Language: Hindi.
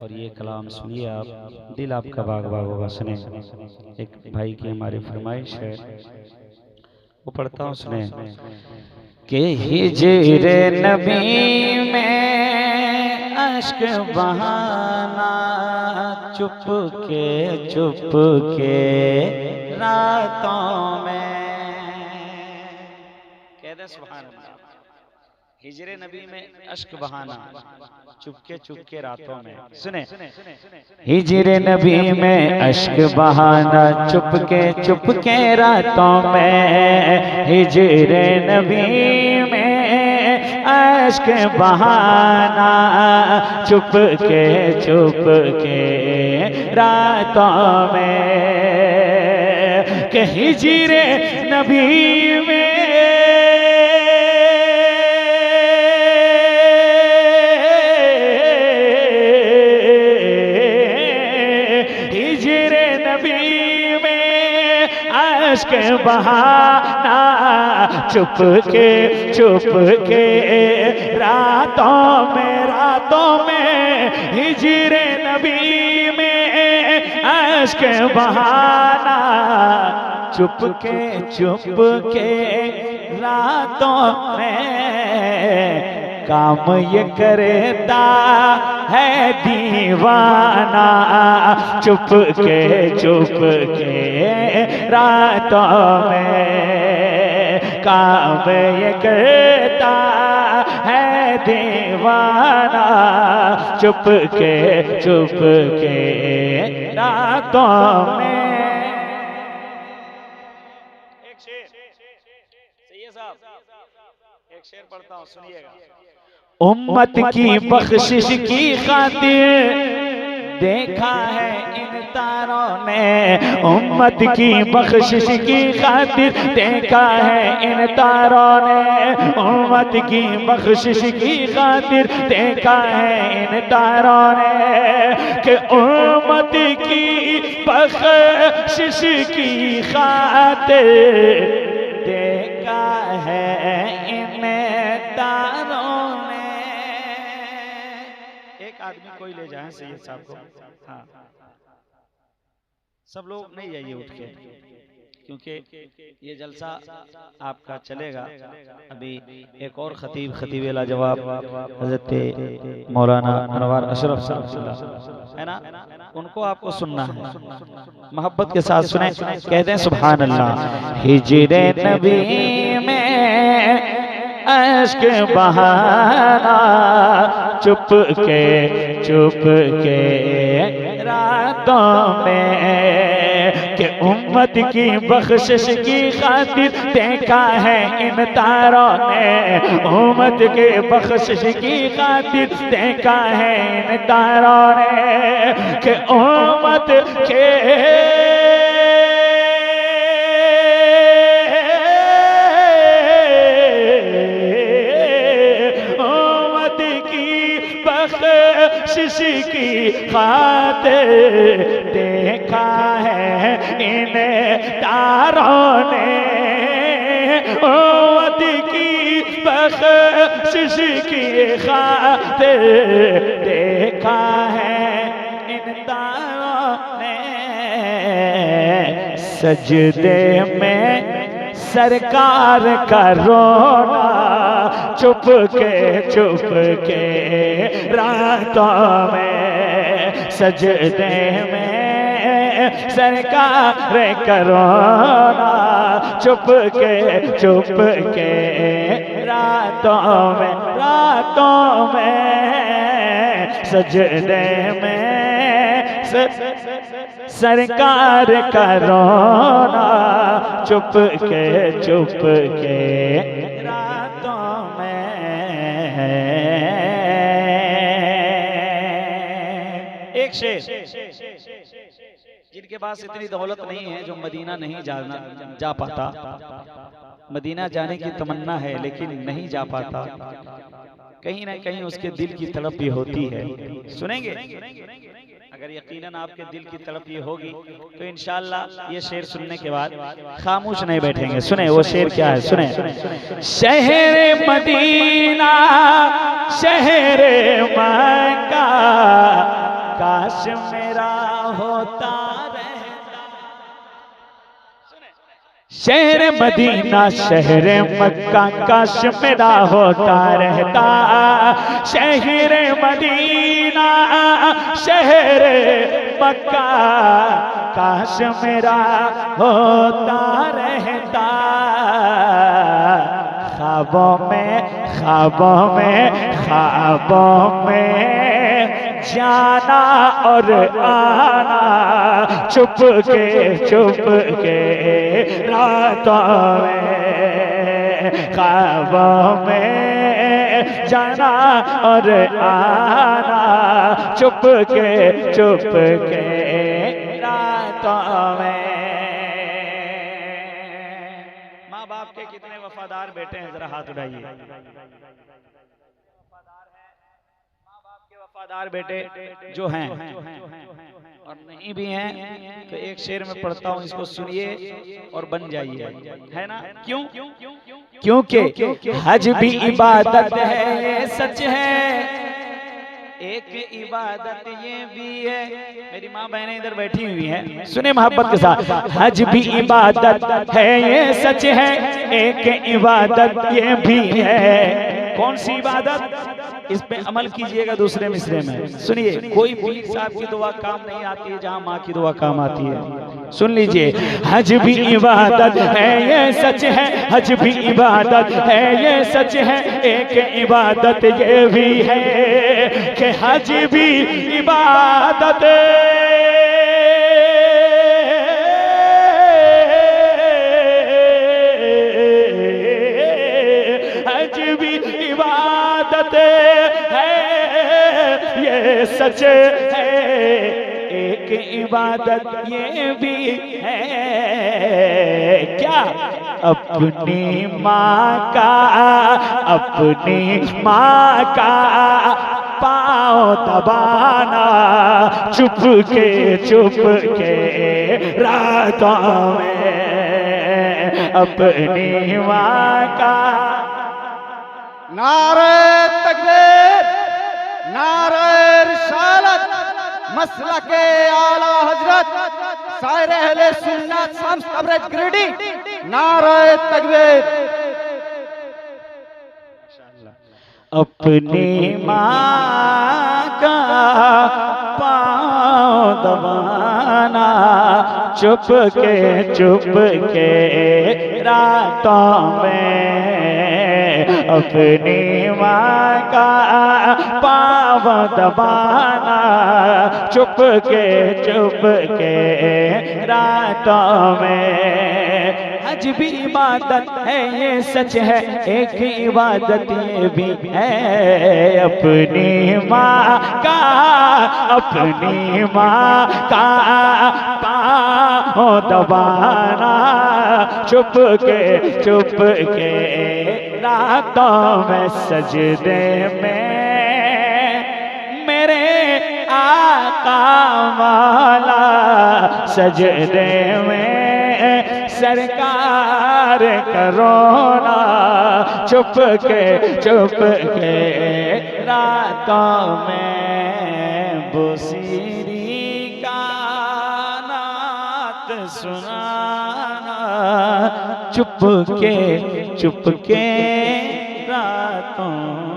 और ये कलाम सुनिए आप, दिल आपका बाग बाग होगा। सुने, एक भाई की हमारी फरमाइश है, वो पढ़ता हूँ, सुने। कि हिजरे नबी में अश्क बहाना, चुप के रातों में। कह दे सुभान अल्लाह। हिजरे नबी में अश्क बहाना, चुपके रातों में। सुने, हिजरे नबी में अश्क बहाना, चुपके रातों में। हिजरे नबी में अश्क बहाना, चुपके रातों में। कि हिजरे नबी में अश्क बहाना, चुपके रातों में। हिजरे नबी में अश्क बहाना, चुपके रातों में। काम ये करता है दीवाना, चुपके रातों में। काम ये करता है दीवाना, चुपके रातों में। एक शेर सही है साहब, एक शेर पढ़ता हूँ, सुनिएगा। उम्मत की बख्शिश की खातिर देखा है इन तारों ने। उम्मत की बख्शिश की खातिर देखा है इन तारों ने। उम्मत की बख्शिश की खातिर देखा है इन तारों ने। कि उम्मत की बख्शिश की खातिर देखा है इन तारों ने। एक आदमी कोई ले जाए सैयद साहब को। हाँ, सब लोग नहीं जाइए उठ के, क्योंकि ये जलसा आपका चलेगा। अभी एक और खतीब लाजवाब हजरत मौलाना अनवार अशरफ साहब है ना, उनको आपको सुनना है, मोहब्बत के साथ सुने। कहते हैं सुभान अल्लाह। हिजरे नबी में अश्क बहाना, चुपके रातों में। कि उम्मत की बख्शिश की खातिर देखा है इन तारों ने। उम्मत के बख्शिश की खातिर देखा है इन तारों ने। कि उम्मत के बख्शिश की खातिर देखा है इन तारों ने। उम्मत की बख्शिश की खातिर देखा है इन तारों ने। सजदे में सरकार का रोना, चुपके रातों में। सजदे में सरकार का रोना, चुपके रातों में। सजदे में सरकार का रोना, चुपके रातों में। एक शेर, जिनके पास इतनी दौलत नहीं है, जो मदीना नहीं जा पाता, मदीना जाने की तमन्ना है लेकिन नहीं जा पाता, कहीं ना कहीं उसके दिल की तड़प भी होती है। सुनेंगे? अगर यकीनन आपके दिल की तड़प ये होगी तो इंशाअल्लाह ये शेर सुनने के बाद खामोश नहीं बैठेंगे। सुने वो शेर क्या है, सुने। शहर मदीना शहर मक्का काश मेरा होता रहता। शहर मदीना शहर मक्का काश मेरा होता रहता। शहर मदीना शहर मक्का काश मेरा होता रहता। ख्वाबों में जाना और आना चुप के रातों में। ख्वाबों में जाना और आना चुप के रातों में। माँ बाप के कितने वफादार बेटे हैं, जरा हाथ उठाइए। वफादार बेटे जो हैं और नहीं भी हैं तो एक शेर में पढ़ता हूँ, इसको सुनिए और बन जाइए, है ना? क्यों? क्योंकि हज भी इबादत है, सच है एक इबादत ये भी है। मेरी माँ बहनें इधर बैठी हुई हैं, सुने मोहब्बत के साथ। हज भी इबादत है ये सच है, एक इबादत ये भी है। कौन सी इबादत? इस पे अमल कीजिएगा दूसरे मिसरे में, सुनिए। कोई पीर साहब की दुआ काम नहीं आती है जहाँ माँ की दुआ काम आती है। सुन लीजिए, हज भी इबादत है ये सच है, हज भी इबादत है ये सच है, एक इबादत ये भी है कि हज भी इबादत सच है, एक इबादत ये भी है। क्या? अपनी माँ का पाँव दबाना चुप के रातों में। अपनी माँ का नारे तकबीर, नारे रिसालत, मसलके आला हजरत शायर अहले सुन्नत शम्स तबरेज गिरिडीह, नारे तकबीर। अपनी माँ का पाँव दबाना चुप के रातों में। अपनी माँ का पाँव दबाना चुप के रातों में। हज भी इबादत है ये सच है, एक इबादत ये भी है। अपनी माँ का पाँव दबाना चुप के रातों में। सजदे में मेरे आका मौला, सजदे में सरकार करोना चुप के रातों में। बुसीरी का नात सुनाना चुप के रातों